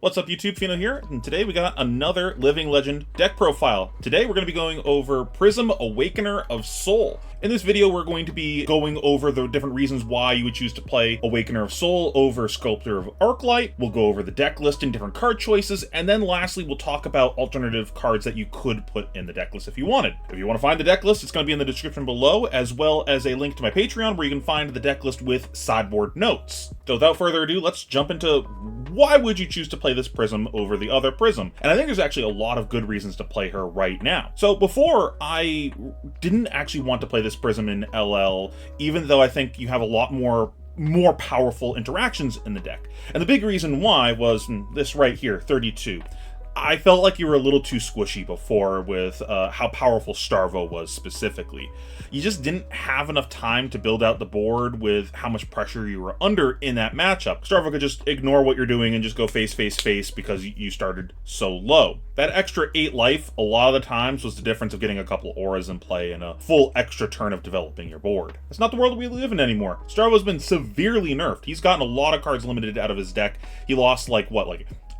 What's up YouTube, Pheano here, and today we got another Living Legend deck profile. Today we're going to be going over Prism Awakener of Soul. In this video we're going to be going over the different reasons why you would choose to play Awakener of Soul over Sculptor of Arclight. We'll go over the deck list and different card choices, and then lastly we'll talk about alternative cards that you could put in the deck list if you wanted. If you want to find the deck list, it's going to be in the description below, as well as a link to my Patreon where you can find the deck list with sideboard notes. So without further ado, let's jump into why would you choose to play this Prism over the other Prism. And I think there's actually a lot of good reasons to play her right now. So before, I didn't actually want to play this Prism in LL, even though I think you have a lot more powerful interactions in the deck. And the big reason why was this right here, 32. I felt like you were a little too squishy before with how powerful Starvo was specifically. You just didn't have enough time to build out the board with how much pressure you were under in that matchup. Starvo could just ignore what you're doing and just go face, face, face because you started so low. That extra 8 life, a lot of the times, was the difference of getting a couple auras in play and a full extra turn of developing your board. It's not the world we live in anymore. Starvo's been severely nerfed. He's gotten a lot of cards limited out of his deck. He lost like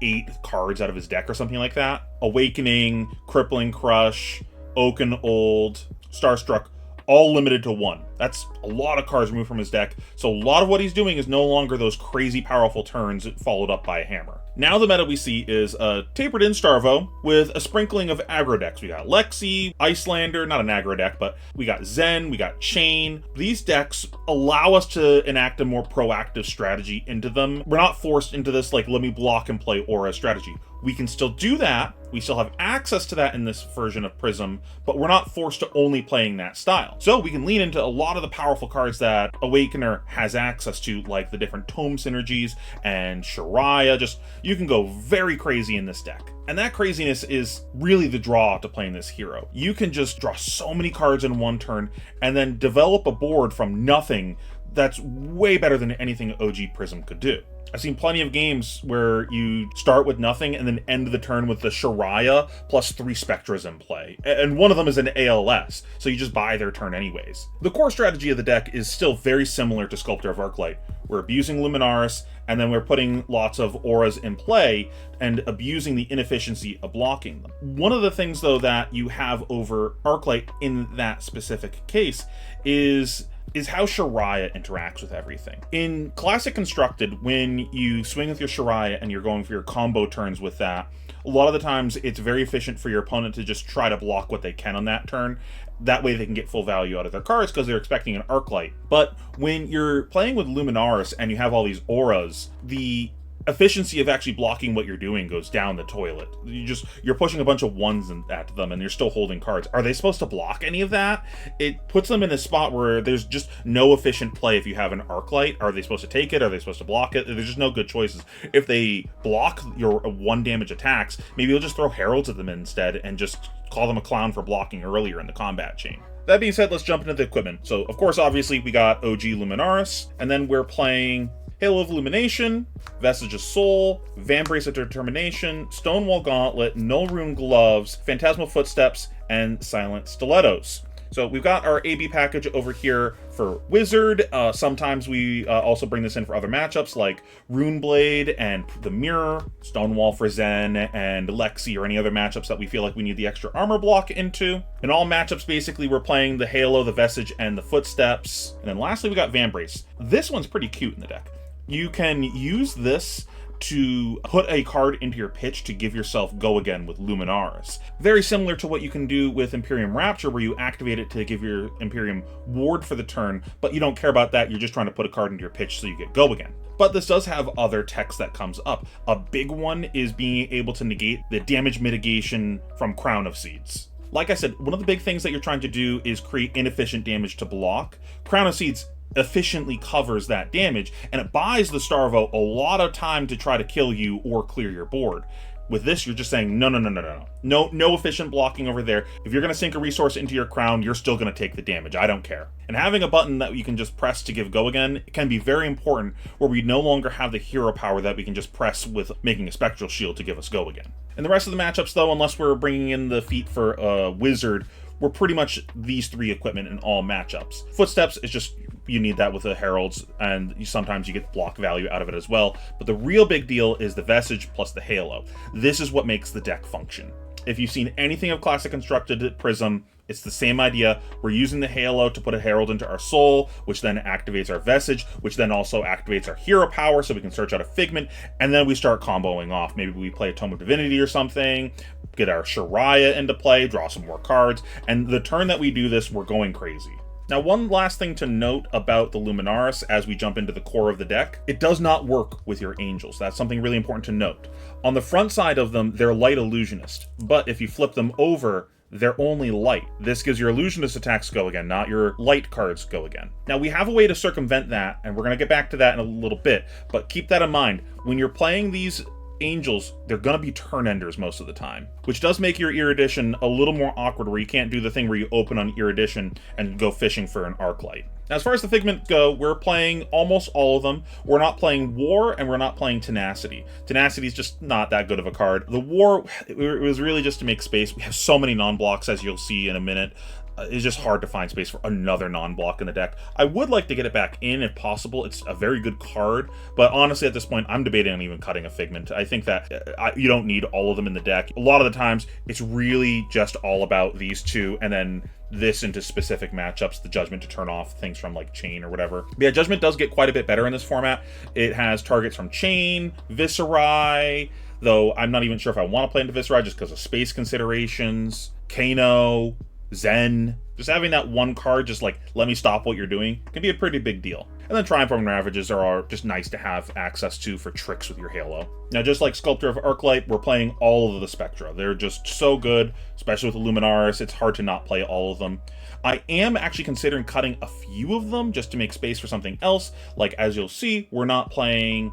8 cards out of his deck or something like that. Awakening, Crippling Crush, Oaken Old, Starstruck, all limited to 1. That's a lot of cards removed from his deck, so a lot of what he's doing is no longer those crazy powerful turns followed up by a hammer. Now the meta we see is a tapered in Starvo with a sprinkling of aggro decks. We got Lexi, Icelander, not an aggro deck, but we got Zen, we got Chain. These decks allow us to enact a more proactive strategy into them. We're not forced into this like let me block and play aura strategy. We can still do that. We still have access to that in this version of Prism, but we're not forced to only playing that style. So we can lean into a lot of the powerful cards that Awakener has access to, like the different Tome synergies and Shariah. Just, you can go very crazy in this deck. And that craziness is really the draw to playing this hero. You can just draw so many cards in one turn and then develop a board from nothing that's way better than anything OG Prism could do. I've seen plenty of games where you start with nothing and then end the turn with the Shariah plus 3 Spectras in play. And one of them is an ALS, so you just buy their turn anyways. The core strategy of the deck is still very similar to Sculptor of Arclight. We're abusing Luminaris, and then we're putting lots of auras in play and abusing the inefficiency of blocking them. One of the things, though, that you have over Arclight in that specific case is how Shariah interacts with everything. In Classic Constructed, when you swing with your Shariah and you're going for your combo turns with that, a lot of the times it's very efficient for your opponent to just try to block what they can on that turn. That way they can get full value out of their cards because they're expecting an Arclight. But when you're playing with Luminaris and you have all these auras, the efficiency of actually blocking what you're doing goes down the toilet. You're pushing a bunch of 1s at them and you're still holding cards. Are they supposed to block any of that? It puts them in a spot where there's just no efficient play if you have an Arclight. Are they supposed to take it? Are they supposed to block it? There's just no good choices. If they block your 1 damage attacks, maybe you'll just throw Heralds at them instead and just call them a clown for blocking earlier in the combat chain. That being said, let's jump into the equipment. So of course, obviously we got OG Luminaris, and then we're playing Halo of Illumination, Vestige of Soul, Vambrace of Determination, Stonewall Gauntlet, Null Rune Gloves, Phantasmal Footsteps, and Silent Stilettos. So we've got our AB package over here for Wizard. Sometimes we also bring this in for other matchups like Runeblade and the Mirror, Stonewall for Zen, and Lexi, or any other matchups that we feel like we need the extra armor block into. In all matchups, basically, we're playing the Halo, the Vestige, and the Footsteps. And then lastly, we got Vambrace. This one's pretty cute in the deck. You can use this to put a card into your pitch to give yourself go again with Luminaris. Very similar to what you can do with Imperium Rapture, where you activate it to give your Imperium ward for the turn, but you don't care about that, you're just trying to put a card into your pitch so you get go again. But this does have other text that comes up. A big one is being able to negate the damage mitigation from Crown of Seeds. Like I said, one of the big things that you're trying to do is create inefficient damage to block. Crown of Seeds efficiently covers that damage, and it buys the Starvo a lot of time to try to kill you or clear your board. With this, you're just saying, no efficient blocking over there. If you're going to sink a resource into your crown, you're still going to take the damage. I don't care. And having a button that you can just press to give go again can be very important, where we no longer have the hero power that we can just press with making a Spectral Shield to give us go again. In the rest of the matchups, though, unless we're bringing in the feat for Wizard, we're pretty much these 3 equipment in all matchups. Footsteps is just you need that with the heralds, and sometimes you get block value out of it as well. But the real big deal is the Vestige plus the Halo. This is what makes the deck function. If you've seen anything of Classic Constructed Prism, it's the same idea. We're using the Halo to put a Herald into our Soul, which then activates our Vestige, which then also activates our Hero Power, so we can search out a Figment, and then we start comboing off. Maybe we play a Tome of Divinity or something, get our Shariah into play, draw some more cards, and the turn that we do this, we're going crazy. Now, one last thing to note about the Luminaris as we jump into the core of the deck, it does not work with your Angels. That's something really important to note. On the front side of them, they're Light Illusionist, but if you flip them over, they're only light. This gives your Illusionist attacks go again, not your light cards go again. Now, we have a way to circumvent that, and we're going to get back to that in a little bit, but keep that in mind. When you're playing these Angels, they're going to be turn enders most of the time, which does make your Erudition a little more awkward, where you can't do the thing where you open on Erudition and go fishing for an Arclight. Now, as far as the Figment go, we're playing almost all of them. We're not playing War, and we're not playing Tenacity. Tenacity is just not that good of a card. The War, it was really just to make space. We have so many non-blocks, as you'll see in a minute. It's just hard to find space for another non-block in the deck. I would like to get it back in if possible. It's a very good card, but honestly at this point I'm debating on even cutting a Figment. I think that you don't need all of them in the deck. A lot of the times it's really just all about these two, and then this into specific matchups, the Judgment to turn off things from like Chain or whatever. But yeah, Judgment does get quite a bit better in this format. It has targets from Chain, Viserai, though I'm not even sure if I want to play into Viserai just because of space considerations, Pheano, Zen. Just having that one card, just like, let me stop what you're doing, can be a pretty big deal. And then Triumph-Forming Ravages are just nice to have access to for tricks with your Halo. Now, just like Sculptor of Arclight, we're playing all of the Spectra. They're just so good, especially with the Luminaris. It's hard to not play all of them. I am actually considering cutting a few of them just to make space for something else. Like, as you'll see, we're not playing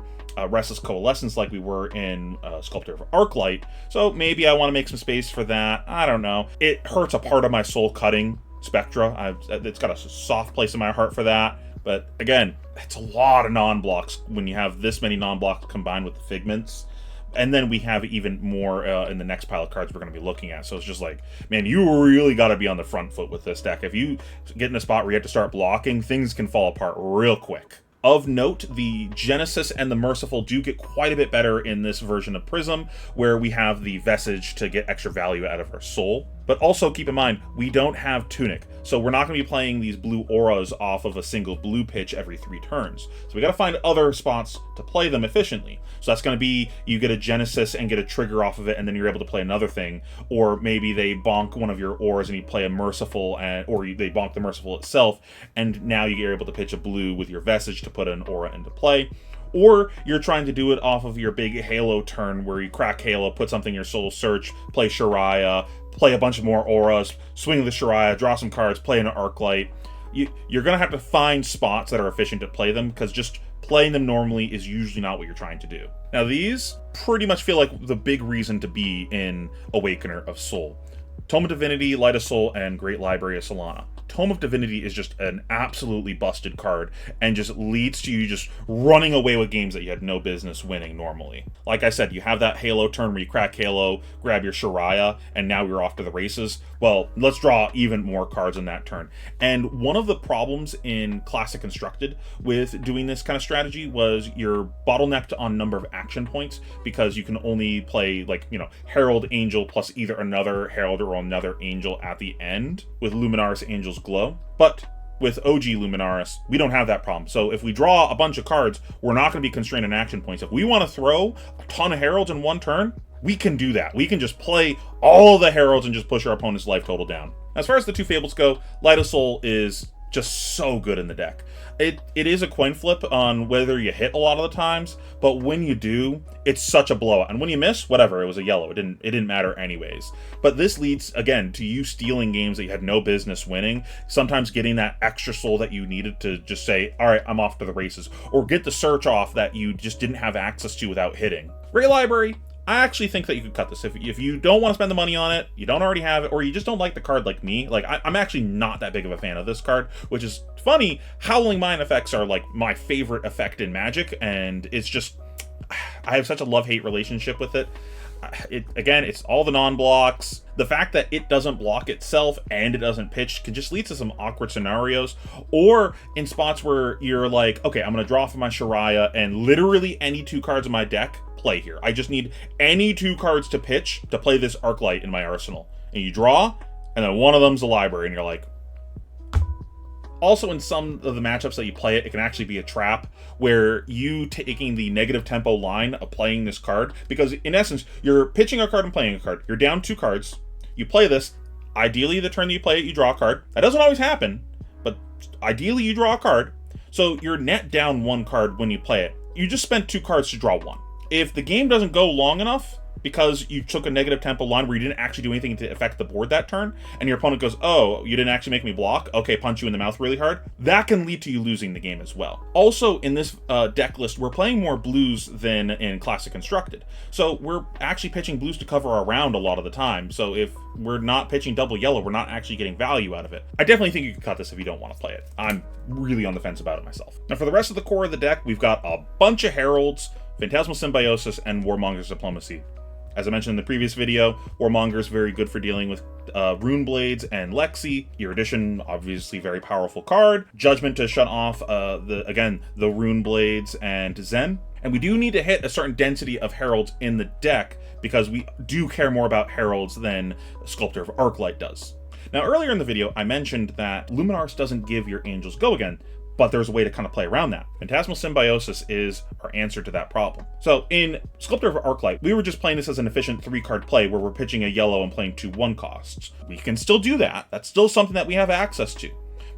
Restless Coalescence like we were in Sculptor of Arclight, so maybe I want to make some space for that. I don't know. It hurts a part of my soul cutting Spectra. It's got a soft place in my heart for that, but again, it's a lot of non-blocks when you have this many non-blocks combined with the Figments. And then we have even more in the next pile of cards we're going to be looking at. So it's just like, man, you really got to be on the front foot with this deck. If you get in a spot where you have to start blocking, things can fall apart real quick. Of note, the Genesis and the Merciful do get quite a bit better in this version of Prism, where we have the Vestige to get extra value out of our Soul. But also keep in mind, we don't have Tunic, so we're not going to be playing these blue auras off of a single blue pitch every 3 turns. So we got to find other spots to play them efficiently. So that's going to be, you get a Genesis and get a trigger off of it, and then you're able to play another thing. Or maybe they bonk one of your auras and you play a Merciful, or they bonk the Merciful itself, and now you're able to pitch a blue with your Vestige to put an aura into play. Or you're trying to do it off of your big Halo turn, where you crack Halo, put something in your Soul Search, play Shariah, play a bunch of more auras, swing the Shariah, draw some cards, play an Arclight. You're going to have to find spots that are efficient to play them, because just playing them normally is usually not what you're trying to do. Now, these pretty much feel like the big reason to be in Awakener of Soul. Tome of Divinity, Light of Soul, and Great Library of Solana. Tome of Divinity is just an absolutely busted card, and just leads to you just running away with games that you had no business winning normally. Like I said, you have that Halo turn where you crack Halo, grab your Shariah, and now you're off to the races. Well, let's draw even more cards in that turn. And one of the problems in Classic Constructed with doing this kind of strategy was you're bottlenecked on number of action points, because you can only play, like, you know, Herald Angel plus either another Herald or another Angel at the end with Luminaris Angel's Glow. But with OG Luminaris, we don't have that problem. So if we draw a bunch of cards, we're not going to be constrained in action points. If we want to throw a ton of Heralds in one turn, we can do that. We can just play all the Heralds and just push our opponent's life total down. As far as the 2 Fables go, Light of Soul is just so good in the deck. It is a coin flip on whether you hit a lot of the times, but when you do, it's such a blowout. And when you miss, whatever, it was a yellow. It didn't matter anyways. But this leads, again, to you stealing games that you had no business winning, sometimes getting that extra soul that you needed to just say, all right, I'm off to the races, or get the search off that you just didn't have access to without hitting. Great Library, I actually think that you could cut this. If you don't want to spend the money on it, you don't already have it, or you just don't like the card like me. Like, I'm actually not that big of a fan of this card, which is funny. Howling Mine effects are like my favorite effect in Magic, and it's just, I have such a love-hate relationship with it. Again, it's all the non-blocks. The fact that it doesn't block itself and it doesn't pitch can just lead to some awkward scenarios, or in spots where you're like, okay, I'm gonna draw from my Shariah, and literally any 2 cards in my deck play here. I just need any 2 cards to pitch to play this Arclight in my arsenal. And you draw, and then one of them's a library, and you're like... Also, in some of the matchups that you play it can actually be a trap where you taking the negative tempo line of playing this card, because in essence, you're pitching a card and playing a card. You're down 2 cards. You play this. Ideally, the turn that you play it, you draw a card. That doesn't always happen, but ideally you draw a card. So you're net down 1 card when you play it. You just spent 2 cards to draw 1. If the game doesn't go long enough, because you took a negative tempo line where you didn't actually do anything to affect the board that turn, and your opponent goes, oh, you didn't actually make me block? Okay, punch you in the mouth really hard. That can lead to you losing the game as well. Also, in this deck list, we're playing more blues than in Classic Constructed. So we're actually pitching blues to cover our round a lot of the time. So if we're not pitching double yellow, we're not actually getting value out of it. I definitely think you can cut this if you don't want to play it. I'm really on the fence about it myself. Now for the rest of the core of the deck, we've got a bunch of Heralds, Phantasmal Symbiosis, and Warmonger's Diplomacy. As I mentioned in the previous video, Warmonger is very good for dealing with Rune Blades and Lexi. Erudition, obviously very powerful card. Judgment to shut off, the Rune Blades and Zen. And we do need to hit a certain density of Heralds in the deck, because we do care more about Heralds than Sculptor of Arclight does. Now, earlier in the video, I mentioned that Luminar's doesn't give your Angels Go Again, but there's a way to kind of play around that. Phantasmal Symbiosis is our answer to that problem. So in Sculptor of Arclight, we were just playing this as an efficient 3-card play where we're pitching a yellow and playing 2 1-costs. We can still do that. That's still something that we have access to.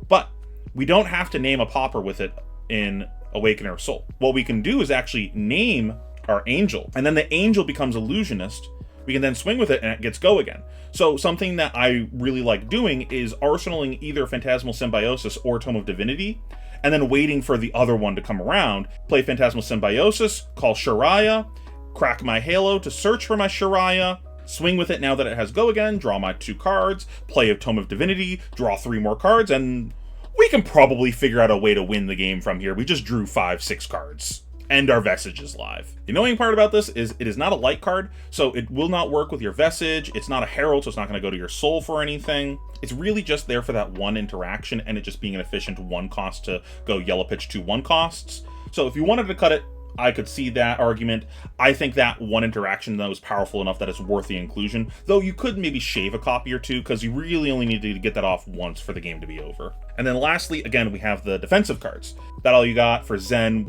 But we don't have to name a popper with it in Awakener of Soul. What we can do is actually name our Angel, and then the Angel becomes Illusionist. We can then swing with it and it gets Go Again. So something that I really like doing is arsenaling either Phantasmal Symbiosis or Tome of Divinity, and then waiting for the other one to come around. Play Phantasmal Symbiosis, call Shariah, crack my Halo to search for my Shariah, swing with it now that it has Go Again, draw my 2 cards, play a Tome of Divinity, draw 3 more cards, and we can probably figure out a way to win the game from here. We just drew 5-6 cards. And our Vestige is live. The annoying part about this is it is not a light card, so it will not work with your Vestige. It's not a Herald, so it's not going to go to your Soul for anything. It's really just there for that 1 interaction, and it just being an efficient 1-cost to go yellow pitch 2 1-costs. So if you wanted to cut it, I could see that argument. I think that 1 interaction, though, is powerful enough that it's worth the inclusion, though you could maybe shave a copy or 2, because you really only need to get that off once for the game to be over. And then lastly, again, we have the defensive cards. That all you got for Zen.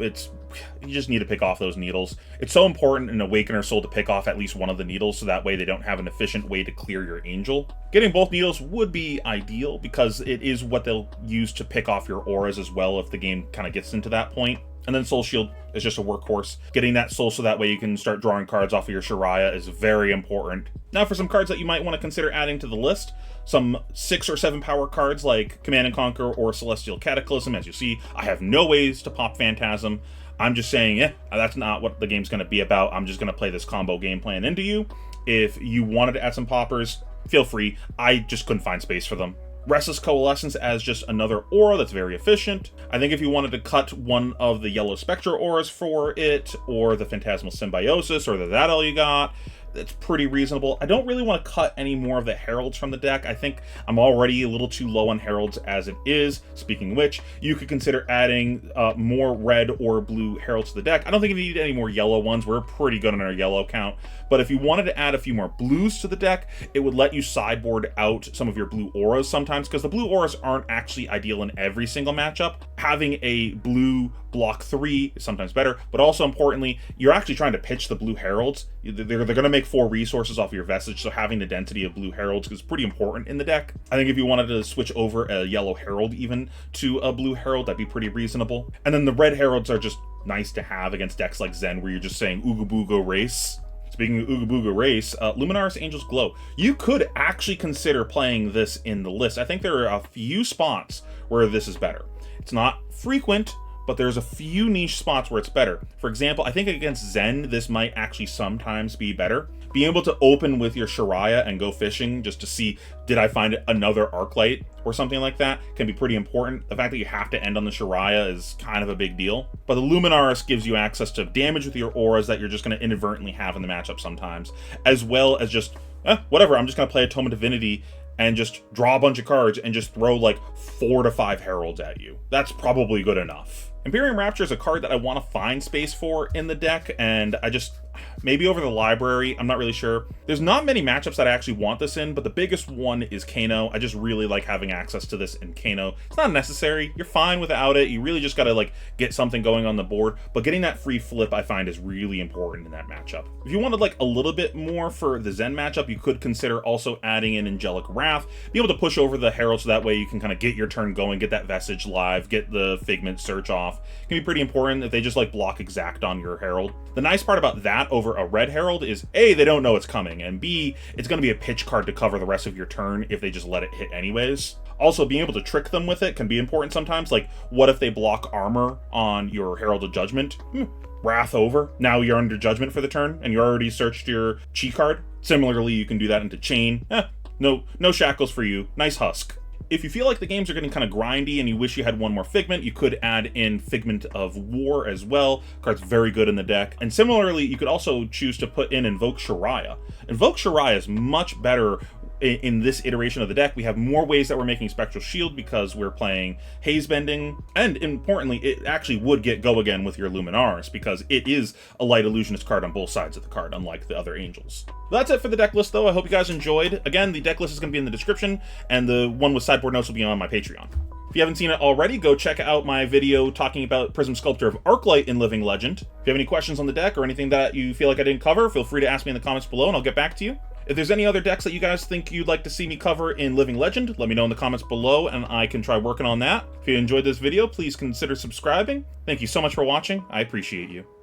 You just need to pick off those needles. It's so important in Awakener Soul to pick off at least one of the needles, so that way they don't have an efficient way to clear your Angel. Getting both needles would be ideal, because it is what they'll use to pick off your auras as well if the game kind of gets into that point. And then Soul Shield is just a workhorse. Getting that Soul so that way you can start drawing cards off of your Shariah is very important. Now for some cards that you might want to consider adding to the list, some 6 or 7 power cards like Command and Conquer or Celestial Cataclysm. As you see, I have no ways to pop Phantasm. I'm just saying, that's not what the game's going to be about. I'm just going to play this combo game plan into you. If you wanted to add some poppers, feel free. I just couldn't find space for them. Restless Coalescence as just another aura that's very efficient. I think if you wanted to cut one of the Yellow Spectre auras for it, or the Phantasmal Symbiosis, or the That All You Got, it's pretty reasonable. I don't really want to cut any more of the Heralds from the deck. I think I'm already a little too low on Heralds as it is. Speaking of which, you could consider adding more red or blue Heralds to the deck. I don't think you need any more yellow ones. We're pretty good on our yellow count. But if you wanted to add a few more blues to the deck, it would let you sideboard out some of your blue auras sometimes, because the blue auras aren't actually ideal in every single matchup. Having a blue block 3 is sometimes better, but also importantly, you're actually trying to pitch the blue Heralds. They're going to make 4 resources off your Vestige, so having the density of blue Heralds is pretty important in the deck. I think if you wanted to switch over a yellow Herald even to a blue Herald, that'd be pretty reasonable. And then the red Heralds are just nice to have against decks like Zen, where you're just saying Ooga Booga Race. Speaking of Ooga Booga Race, Luminaris Angel's Glow. You could actually consider playing this in the list. I think there are a few spots where this is better. It's not frequent, but there's a few niche spots where it's better. For example, I think against Zen, this might actually sometimes be better. Being able to open with your Shariah and go fishing just to see, did I find another Arclight or something like that, can be pretty important. The fact that you have to end on the Shariah is kind of a big deal. But the Luminaris gives you access to damage with your auras that you're just going to inadvertently have in the matchup sometimes, as well as just, whatever, I'm just going to play a Tome of Divinity and just draw a bunch of cards and just throw like 4 to 5 Heralds at you. That's probably good enough. Imperium Rapture is a card that I want to find space for in the deck, and I just, maybe over the library, I'm not really sure. There's not many matchups that I actually want this in, but the biggest one is Pheano. I just really like having access to this in Pheano. It's not necessary, you're fine without it, you really just gotta like get something going on the board, but getting that free flip I find is really important in that matchup. If you wanted like a little bit more for the Zen matchup, you could consider also adding in Angelic Wrath, be able to push over the Herald so that way you can kind of get your turn going, get that Vestige live, get the Figment Search off. It can be pretty important if they just like block Exact on your Herald. The nice part about that over a red Herald is A, they don't know it's coming, and B, it's going to be a pitch card to cover the rest of your turn if they just let it hit anyways. Also, being able to trick them with it can be important sometimes, like what if they block armor on your Herald of Judgment? Wrath over, now you're under Judgment for the turn, and you already searched your Chi card. Similarly, you can do that into Chain. No shackles for you, nice husk. If you feel like the games are getting kind of grindy and you wish you had one more Figment, you could add in Figment of War as well. Card's very good in the deck. And similarly, you could also choose to put in Invoke Shariah. Invoke Shariah is much better in this iteration of the deck. We have more ways that we're making Spectral Shield because we're playing Haze Bending, and importantly, it actually would get Go Again with your Luminaris because it is a Light Illusionist card on both sides of the card, unlike the other Angels. That's it for the deck list, though. I hope you guys enjoyed. Again, the deck list is going to be in the description, and the one with sideboard notes will be on my Patreon. If you haven't seen it already, go check out my video talking about Prism Sculptor of Arclight in Living Legend. If you have any questions on the deck or anything that you feel like I didn't cover, feel free to ask me in the comments below and I'll get back to you. If there's any other decks that you guys think you'd like to see me cover in Living Legend, let me know in the comments below and I can try working on that. If you enjoyed this video, please consider subscribing. Thank you so much for watching. I appreciate you.